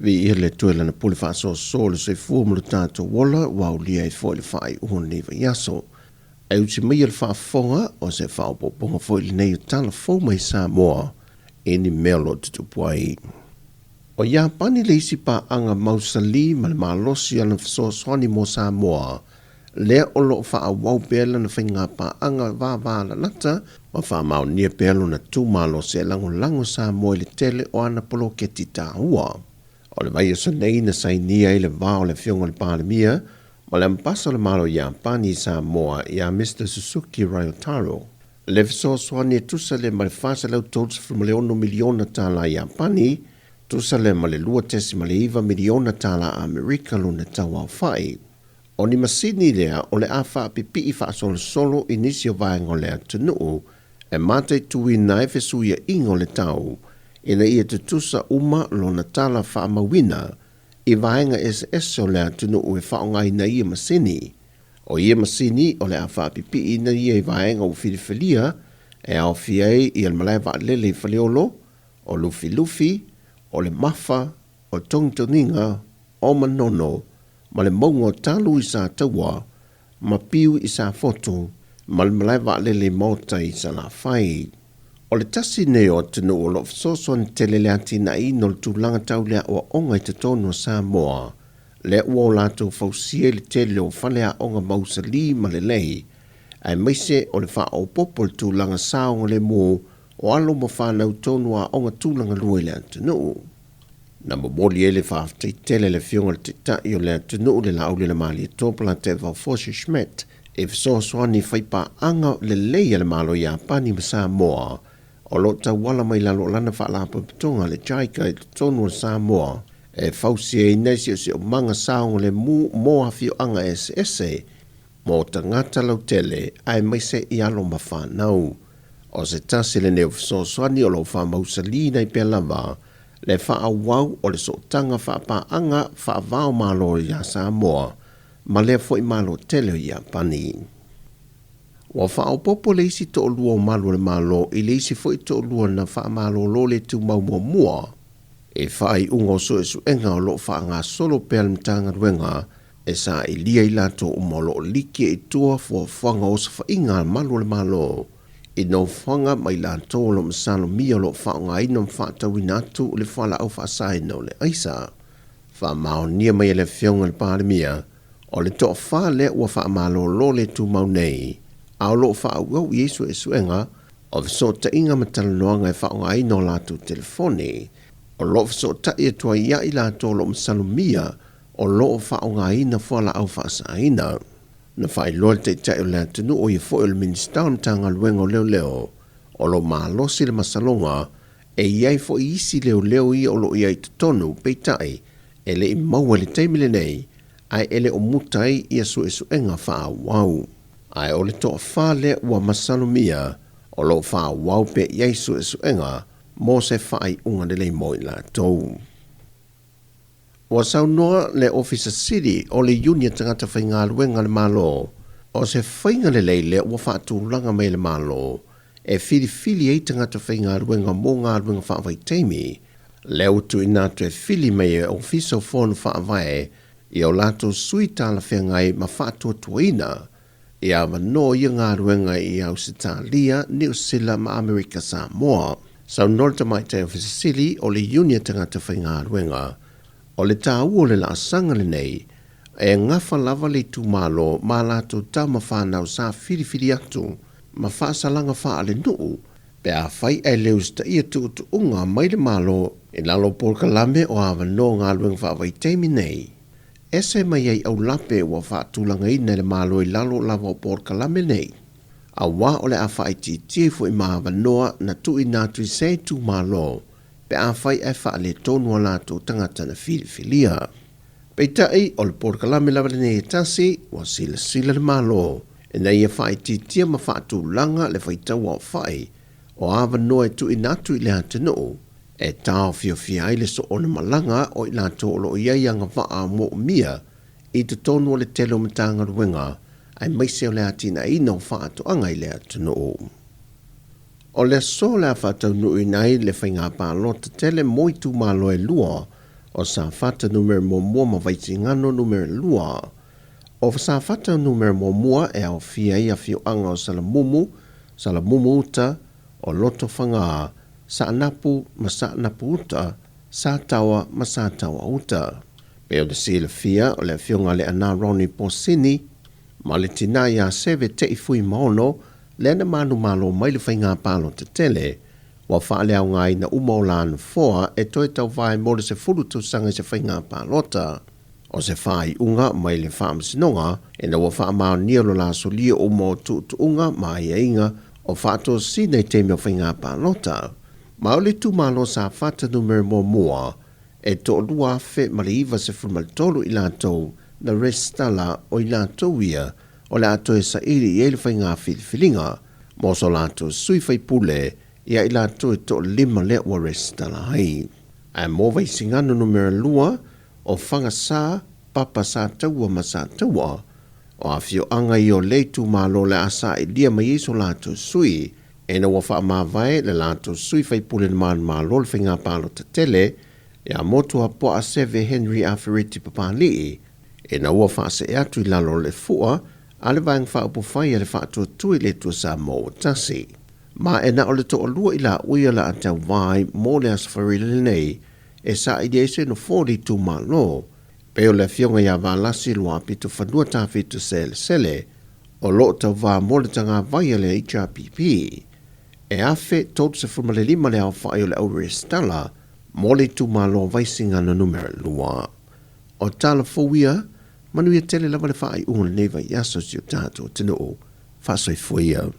Vi le tuela na pule fa so le se fu mo tato wala wa lia e foi le fai un leva yaso. E uti mai le fa fonga o se fa po ponga foi le nei tala fo mai Sāmoa eni melo tu puai. O ia pani le isi pa anga mausali ma le malosi ala so swani mo Sāmoa. Le o lo fa a wau pela na whainga pa anga va la nata ma fa mau nia pelo na tu malo se lango Sāmoa le tele o ana polo ke tita hua. O le vai so nei na sai nia i le vao le fionga le palemia, ma le mpasa le malo ia pani Sāmoa ia Mr. Suzuki Aotearoa. Le fiso swani e tusa le ma le fasa lau totes from le 1 miliona tala ia pani, tusa le ma le lua tesi ma le iwa miliona tala Amerika luna tawa fai. O ni masini lea o le afa pipi i fa solo inisio vaengo lea tunuu, e mate tui na e fesuia ingo le tau, ina ia te tusa uma lo na tala wha mawina, i vaenga SS o lea tunuu e whaongai na ia masini. O ia masini o le a pipi ina ia i vaenga o whiriwhilia, e au fiei i al malai wa lele whaleolo, o lufi, o le mafa, o tongtoninga, o manono, ma le maungo talu i sa taua, ma piu i sa foto, ma le malai wa lele mauta i sa la fai. O le tasi neo tunu o lo fsoson teleleati na ino le tūlanga tau lea o onga i te tono Sāmoa. Le ua o lato fausie le tele o whalea onga mausali ma le lei. Ai maise o le wha o popo le tūlanga saonga le mō o alo mo whanau tonu a onga tūlanga lue lea tunu. Na moboli e le whaaftai tele le fionga le titai o lea tunu le laule le mali e tōpala te Valfosi Schmidt. E fsosoani whaipa anga le lei le malo ia pani ma Sāmoa. O lo ta wala mai lalo lana whaalapa pitonga le jaika e tonu o Sāmoa. E fausi e inesi o si o manga saonga le mo hawhio anga SS. Mo ta ngata lau tele ai maise i alo ma whanau. O se tasi le neo fisoswani o lo whamausali nei pe lava. Le whaawau o le sotanga whaapa anga whaavao malo ia Sāmoa. Ma lea fo i malo tele ia pani. Wa wha o popo le isi to lua o malo le malo i le isi fo i to lua na wha malo lo le tu mau mua. E wha i ungo so e su enga o lo wha ngā solo pēl mtanga ruenga e sa i lia i lato o malo like i tua fo whanga o sa wha inga malo le malo. I no whanga mai lato o lo msalo mia lo wha ngā ino mwha tau inatu le whala au wha sai no le aisa. Wha mao nia mai le whionga le pāle mia o le to wha le ua wha malo lo le tu mau nei. Ao lo wha au Yesu e suenga, o viso ta inga matalanoanga e wha o ngai no lātu telefone, o lo viso ta ia tua ia i lātu lo msalumia, o lo wha o ngai na whala au wha saina. Na whai loa te tai o lātu nu o i fo il minister tanga luengo leo, o lo maalosi le masalonga, e iai fo i isi leo i o lo iai tutonu peitai, e le i maua le teimile nei, ai ele o mutai ia su e suenga wha wau. Ai o le toa whale ua masalumia o lo wha wau pe Yesu e suenga mo se whai unga lelei moi la tou. Ua saunoa le Officer City o le Union tangata whainga luenga le malo o se whainga lelei le ua whaatūlanga mai le malo e fili e tangata whainga luenga mo ngā luenga whaavai teimi le utu inatu e fili mai e official phone whaavai i o lato sui tala whengai ma whaatua tuaina ia mano ia ngā ruenga i Australia, New Zealand ma Amerika Samoa. Sau norta mai te Ofisili o le Union tangata whai ngā ruenga. O le tā ua le la sanga le nei, e ngafa lava le tu malo ma lato ta ma whanau sa whiriwhiri atu, ma whaasalanga wha ale nuu, pe a whai e leus ta ia tu unga mai le malo i lalo porkalame o awa no ngā ruenga whaavai teimi nei. Ese mai ai au lape wa whaatulanga ina le malo i lalo lava o porkalame nei. A wā ole a whai ti fu i maawa noa na tu i nātu i se tu malo, pe a whai e wha le tonua lato tangata na whiriwhilia. Peitai o le porkalame lava le nei tasi, wa sila le malo, e nei e whai ti ma whaatulanga le whaitaua o whai, o awa noa e tu i nātu i le hatanu, e tau fia le so ona malanga o i lato o lo iaianga waa mo mia i te tonu o le telo matanga ruenga ai maise o le atina ina o wha atu anga i le atunu. O le so le wha tau nui nai le whainga pālo te tele moi tu malo e lua o sa fata numero mua ma vaisingano numero lua. O sa fata numero mua e au fia ia fio anga o salamumu uta, o loto whanga, sa napu ma sa napu uta, sa tawa ma sa tawa uta. Peo de sila fia o le fionga le ana Ronnie Posini, ma le tina ia seve te ifui maono, le ana manu malo mai le whainga palo te tele, wa whaale au ngai na umaulan foa e toi tau vai mo le se furu tu sanga se whainga palota. O se whai unga mai le whaamsinonga, e na wa whaamao nielo la solia o mo tu unga mai e inga o whaato sinei te mea whainga palota. Ma o le tu malo sa whata numero mua, e to lua fe maliva se fulmaltolu i lātou na restala o i lātou ia o le ato e sa iri i ele whainga whiliwhilinga, mo so lātou sui whai pule ia i lātou e to lima le wa restala hai. A mo vai singano numero lua o whanga sā, papa sā taua ma sā taua, o a fio anga i o leitu malo le asa i lia mai iso lātou sui, e na wa wha ma vai le lātou sui whai pule na malo le whainga palo te tele, ia motu a po a seve Henry Aferiti Papalii, e na ua wha se atu i lalo le fua, a le vang wha upo whai a le wha atua tui le tua Sāmoa tasi. Ma e na o le to o lua i la uia la atau vai mo le asafari le nei, e sa i deise no 42 malo, peo le fionga ia va lasi lua pito whanua tawhitu sele, o lo tau va mo le tanga vai a le HRPP, e afe totu se fumale lima le au whai o le au restala, mole tu malo vaisinga na numero lua. O Tala fowia, manuia tele lava le whaai unga neva i aso si o tātou tino o, whasoi fuia.